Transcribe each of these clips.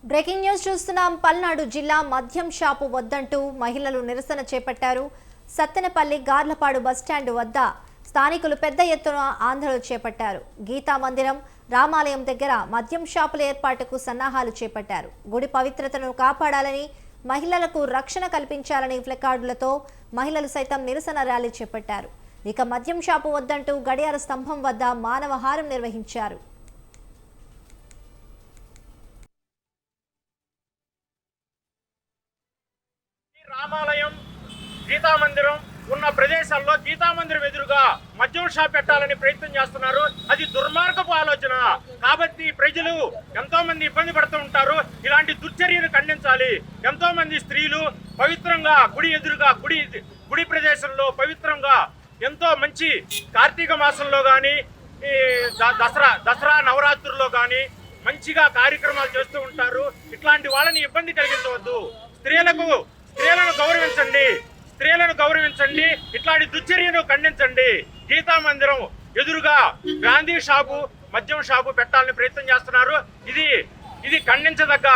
Breaking news చూస్తున్నాం. పల్నాడు జిల్లా మద్యం షాపు వద్దంటూ మహిళలు నిరసన చేపట్టారు. సత్తెనపల్లి గార్లపాడు బస్టాండ్ వద్ద స్థానికులు పెద్ద ఎత్తున ఆందోళన చేపట్టారు. గీతా మందిరం, రామాలయం దగ్గర మద్యం షాపుల ఏర్పాటుకు సన్నాహాలు చేపట్టారు. గుడి పవిత్రతను కాపాడాలని, మహిళలకు రక్షణ కల్పించాలని ప్లకార్డులతో మహిళలు సైతం నిరసన ర్యాలీ చేపట్టారు. ఇక మద్యం షాపు వద్దంటూ గడియార స్తంభం వద్ద మానవహారం నిర్వహించారు. రామాలయం, గీతా మందిరం ఉన్న ప్రదేశాల్లో గీతా మందిరం ఎదురుగా మద్యం షాప్ పెట్టాలని ప్రయత్నం చేస్తున్నారు. అది దుర్మార్గపు ఆలోచన. కాబట్టి ప్రజలు ఎంతో మంది ఇబ్బంది పడుతూ ఉంటారు. ఇలాంటి దుర్చర్యను ఖండించాలి. ఎంతో మంది స్త్రీలు పవిత్రంగా గుడి ఎదురుగా గుడి ప్రదేశంలో పవిత్రంగా ఎంతో మంచి కార్తీక మాసంలో కానీ దసరా నవరాత్రుల్లో కానీ మంచిగా కార్యక్రమాలు చేస్తూ ఉంటారు. ఇట్లాంటి వాళ్ళని ఇబ్బంది కలిగించవద్దు. స్త్రీలను గౌరవించండి. ఇట్లాంటి దుశ్చర్యను ఖండించండి. గీతా మందిరం ఎదురుగా గాంధీ షాపు, మద్యం షాపు పెట్టాలని ప్రయత్నం చేస్తున్నారు. ఇది ఖండించదగ్గ,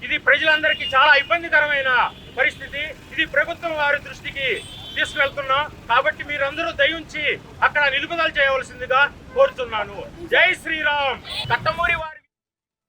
ఇది ప్రజలందరికీ చాలా ఇబ్బందికరమైన పరిస్థితి. ఇది ప్రభుత్వం వారి దృష్టికి తీసుకువెళ్తున్నాం. కాబట్టి మీరందరూ దయించి అక్కడ నిలుపుదల చేయవలసిందిగా కోరుతున్నాను. జై శ్రీరామ్. కట్టమూరి వారి